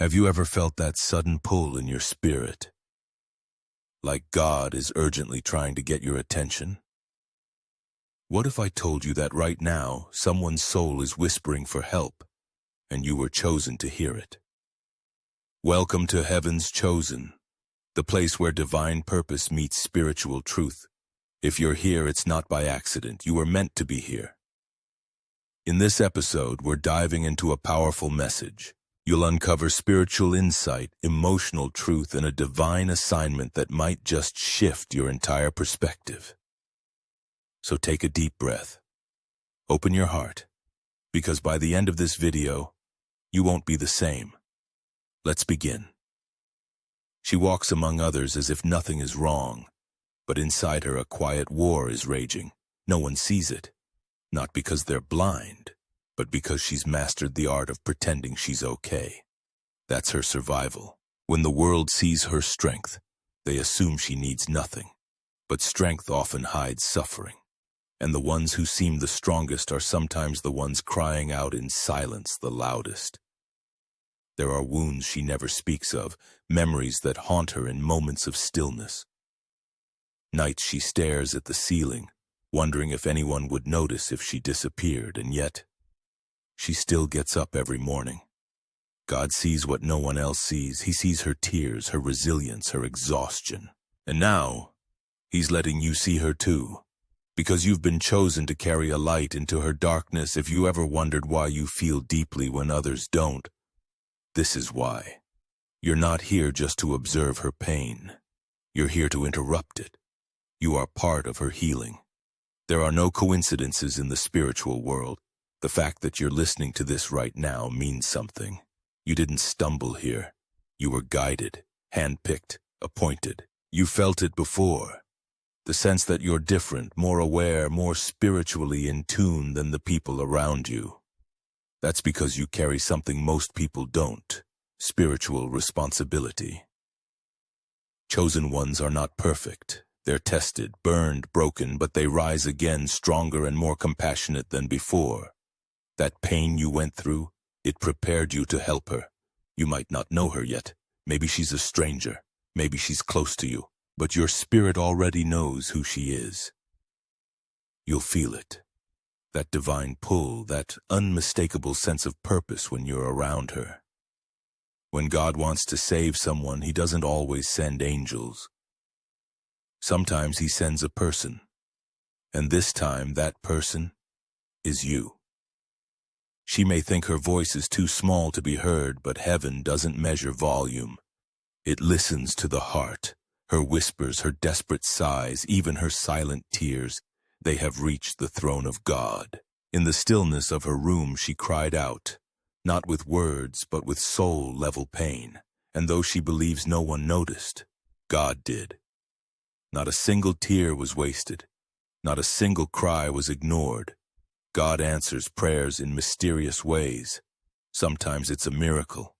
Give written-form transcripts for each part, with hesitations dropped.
Have you ever felt that sudden pull in your spirit? Like God is urgently trying to get your attention? What if I told you that right now someone's soul is whispering for help, and you were chosen to hear it? Welcome to Heaven's Chosen, the place where divine purpose meets spiritual truth. If you're here, it's not by accident. You were meant to be here. In this episode, we're diving into a powerful message. You'll uncover spiritual insight, emotional truth, and a divine assignment that might just shift your entire perspective. So take a deep breath. Open your heart, because by the end of this video, you won't be the same. Let's begin. She walks among others as if nothing is wrong, but inside her a quiet war is raging. No one sees it, not because they're blind, but because she's mastered the art of pretending she's okay. That's her survival. When the world sees her strength, they assume she needs nothing. But strength often hides suffering. And the ones who seem the strongest are sometimes the ones crying out in silence the loudest. There are wounds she never speaks of, memories that haunt her in moments of stillness. Nights she stares at the ceiling, wondering if anyone would notice if she disappeared, and yet she still gets up every morning. God sees what no one else sees. He sees her tears, her resilience, her exhaustion. And now, He's letting you see her too, because you've been chosen to carry a light into her darkness. If you ever wondered why you feel deeply when others don't, this is why. You're not here just to observe her pain. You're here to interrupt it. You are part of her healing. There are no coincidences in the spiritual world. The fact that you're listening to this right now means something. You didn't stumble here. You were guided, handpicked, appointed. You felt it before. The sense that you're different, more aware, more spiritually in tune than the people around you. That's because you carry something most people don't: spiritual responsibility. Chosen ones are not perfect. They're tested, burned, broken, but they rise again stronger and more compassionate than before. That pain you went through, it prepared you to help her. You might not know her yet. Maybe she's a stranger. Maybe she's close to you. But your spirit already knows who she is. You'll feel it. That divine pull, that unmistakable sense of purpose when you're around her. When God wants to save someone, He doesn't always send angels. Sometimes He sends a person. And this time, that person is you. She may think her voice is too small to be heard, but heaven doesn't measure volume. It listens to the heart, her whispers, her desperate sighs, even her silent tears. They have reached the throne of God. In the stillness of her room, she cried out, not with words, but with soul-level pain. And though she believes no one noticed, God did. Not a single tear was wasted. Not a single cry was ignored. God answers prayers in mysterious ways. Sometimes it's a miracle.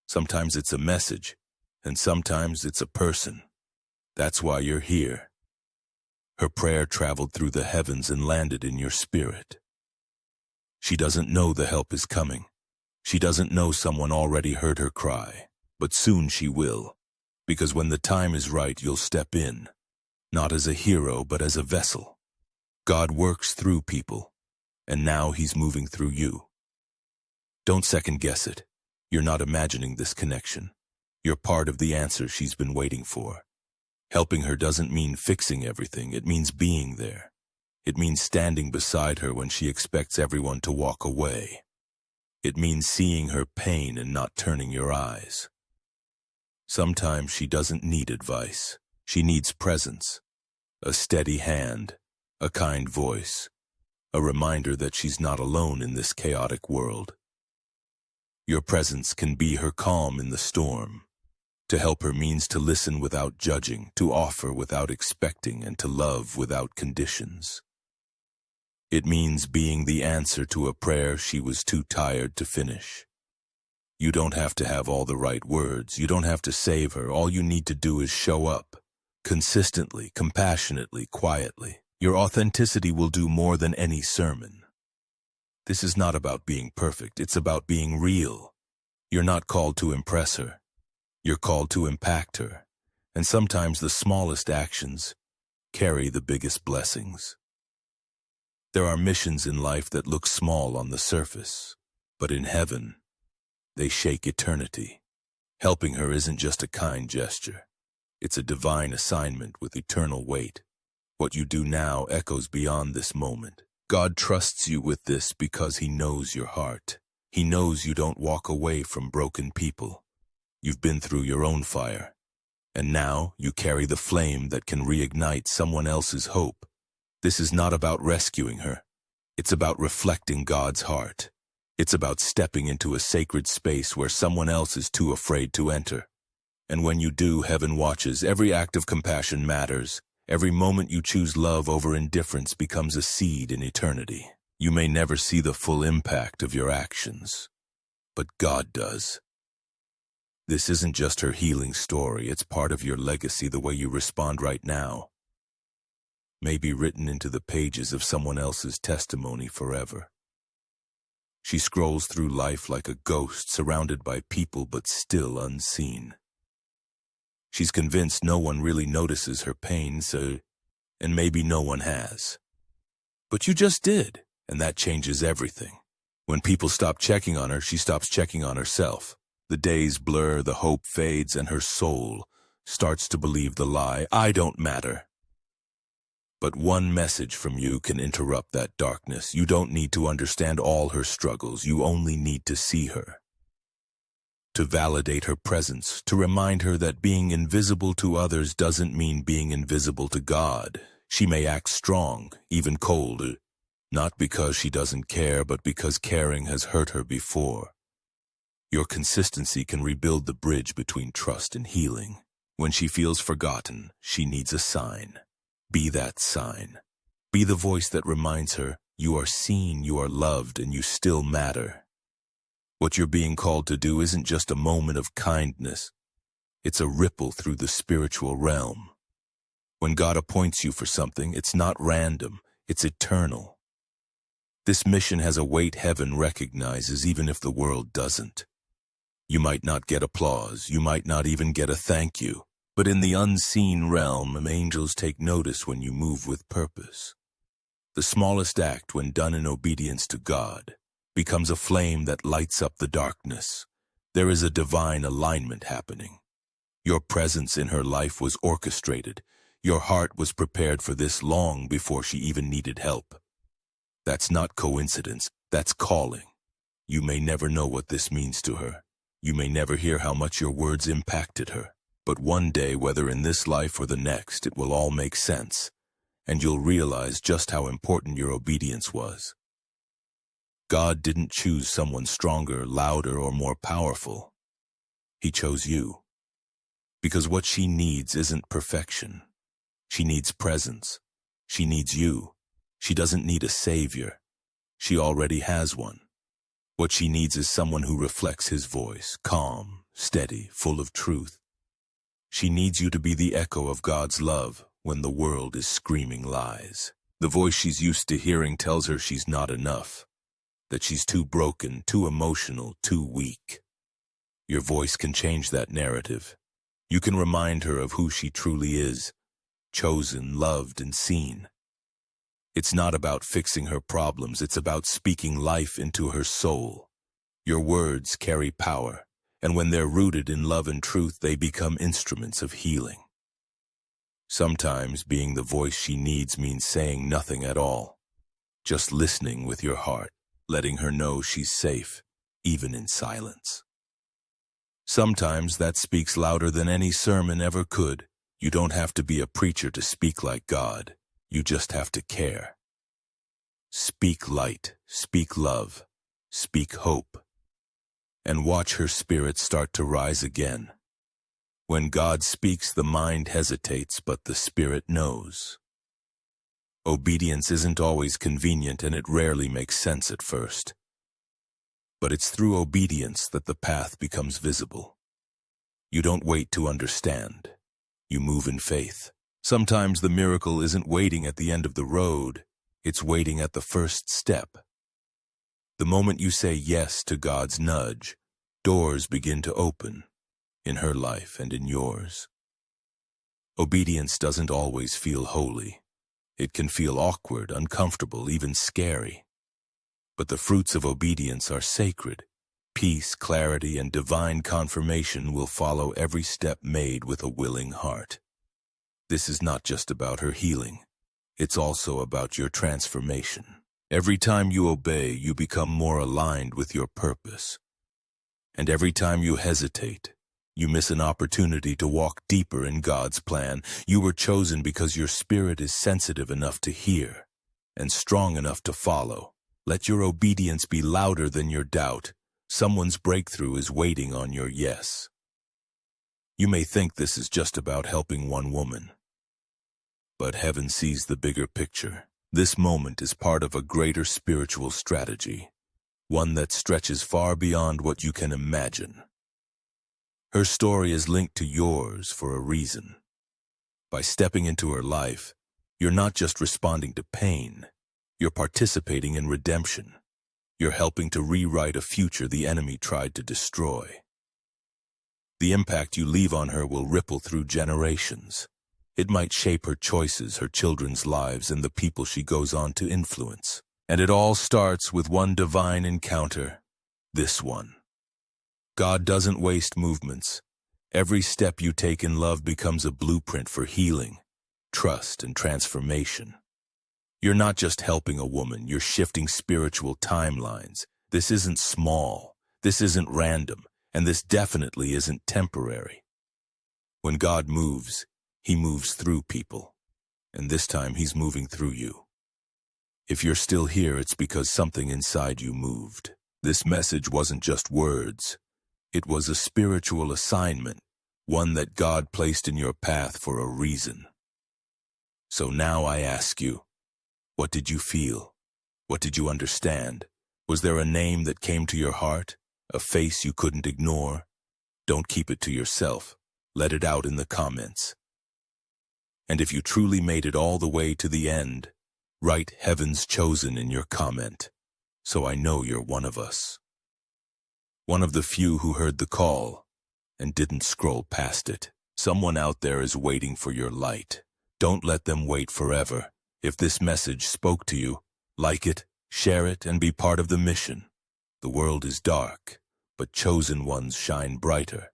Sometimes it's a message. And sometimes it's a person. That's why you're here. Her prayer traveled through the heavens and landed in your spirit. She doesn't know the help is coming. She doesn't know someone already heard her cry. But soon she will. Because when the time is right, you'll step in. Not as a hero, but as a vessel. God works through people. And now He's moving through you. Don't second-guess it. You're not imagining this connection. You're part of the answer she's been waiting for. Helping her doesn't mean fixing everything. It means being there. It means standing beside her when she expects everyone to walk away. It means seeing her pain and not turning your eyes. Sometimes she doesn't need advice. She needs presence. A steady hand. A kind voice. A reminder that she's not alone in this chaotic world. Your presence can be her calm in the storm. To help her means to listen without judging, to offer without expecting, and to love without conditions. It means being the answer to a prayer she was too tired to finish. You don't have to have all the right words. You don't have to save her. All you need to do is show up. Consistently, compassionately, quietly. Your authenticity will do more than any sermon. This is not about being perfect. It's about being real. You're not called to impress her. You're called to impact her. And sometimes the smallest actions carry the biggest blessings. There are missions in life that look small on the surface, but in heaven, they shake eternity. Helping her isn't just a kind gesture. It's a divine assignment with eternal weight. What you do now echoes beyond this moment. God trusts you with this because He knows your heart. He knows you don't walk away from broken people. You've been through your own fire, and now you carry the flame that can reignite someone else's hope. This is not about rescuing her. It's about reflecting God's heart. It's about stepping into a sacred space where someone else is too afraid to enter. And when you do, heaven watches. Every act of compassion matters. Every moment you choose love over indifference becomes a seed in eternity. You may never see the full impact of your actions, but God does. This isn't just her healing story, it's part of your legacy. The way you respond right now may be written into the pages of someone else's testimony forever. She scrolls through life like a ghost, surrounded by people but still unseen. She's convinced no one really notices her pain, and maybe no one has. But you just did, and that changes everything. When people stop checking on her, she stops checking on herself. The days blur, the hope fades, and her soul starts to believe the lie, I don't matter. But one message from you can interrupt that darkness. You don't need to understand all her struggles. You only need to see her. To validate her presence, to remind her that being invisible to others doesn't mean being invisible to God. She may act strong, even cold, not because she doesn't care, but because caring has hurt her before. Your consistency can rebuild the bridge between trust and healing. When she feels forgotten, she needs a sign. Be that sign. Be the voice that reminds her, you are seen, you are loved, and you still matter. What you're being called to do isn't just a moment of kindness. It's a ripple through the spiritual realm. When God appoints you for something, it's not random, it's eternal. This mission has a weight heaven recognizes even if the world doesn't. You might not get applause, you might not even get a thank you, but in the unseen realm, angels take notice when you move with purpose. The smallest act, when done in obedience to God, becomes a flame that lights up the darkness. There is a divine alignment happening. Your presence in her life was orchestrated. Your heart was prepared for this long before she even needed help. That's not coincidence, that's calling. You may never know what this means to her. You may never hear how much your words impacted her. But one day, whether in this life or the next, it will all make sense, and you'll realize just how important your obedience was. God didn't choose someone stronger, louder, or more powerful. He chose you. Because what she needs isn't perfection. She needs presence. She needs you. She doesn't need a savior. She already has one. What she needs is someone who reflects His voice, calm, steady, full of truth. She needs you to be the echo of God's love when the world is screaming lies. The voice she's used to hearing tells her she's not enough, that she's too broken, too emotional, too weak. Your voice can change that narrative. You can remind her of who she truly is, chosen, loved, and seen. It's not about fixing her problems, it's about speaking life into her soul. Your words carry power, and when they're rooted in love and truth, they become instruments of healing. Sometimes being the voice she needs means saying nothing at all, just listening with your heart, letting her know she's safe, even in silence. Sometimes that speaks louder than any sermon ever could. You don't have to be a preacher to speak like God. You just have to care. Speak light, speak love, speak hope, and watch her spirit start to rise again. When God speaks, the mind hesitates, but the spirit knows. Obedience isn't always convenient, and it rarely makes sense at first. But it's through obedience that the path becomes visible. You don't wait to understand. You move in faith. Sometimes the miracle isn't waiting at the end of the road, it's waiting at the first step. The moment you say yes to God's nudge, doors begin to open in her life and in yours. Obedience doesn't always feel holy. It can feel awkward, uncomfortable, even scary. But the fruits of obedience are sacred. Peace, clarity, and divine confirmation will follow every step made with a willing heart. This is not just about her healing. It's also about your transformation. Every time you obey, you become more aligned with your purpose. And every time you hesitate, you miss an opportunity to walk deeper in God's plan. You were chosen because your spirit is sensitive enough to hear and strong enough to follow. Let your obedience be louder than your doubt. Someone's breakthrough is waiting on your yes. You may think this is just about helping one woman, but heaven sees the bigger picture. This moment is part of a greater spiritual strategy, one that stretches far beyond what you can imagine. Her story is linked to yours for a reason. By stepping into her life, you're not just responding to pain, you're participating in redemption. You're helping to rewrite a future the enemy tried to destroy. The impact you leave on her will ripple through generations. It might shape her choices, her children's lives, and the people she goes on to influence. And it all starts with one divine encounter, this one. God doesn't waste movements. Every step you take in love becomes a blueprint for healing, trust, and transformation. You're not just helping a woman, you're shifting spiritual timelines. This isn't small, this isn't random, and this definitely isn't temporary. When God moves, He moves through people, and this time He's moving through you. If you're still here, it's because something inside you moved. This message wasn't just words. It was a spiritual assignment, one that God placed in your path for a reason. So now I ask you, what did you feel? What did you understand? Was there a name that came to your heart? A face you couldn't ignore? Don't keep it to yourself. Let it out in the comments. And if you truly made it all the way to the end, write Heaven's Chosen in your comment, so I know you're one of us. One of the few who heard the call and didn't scroll past it. Someone out there is waiting for your light. Don't let them wait forever. If this message spoke to you, like it, share it, and be part of the mission. The world is dark, but chosen ones shine brighter.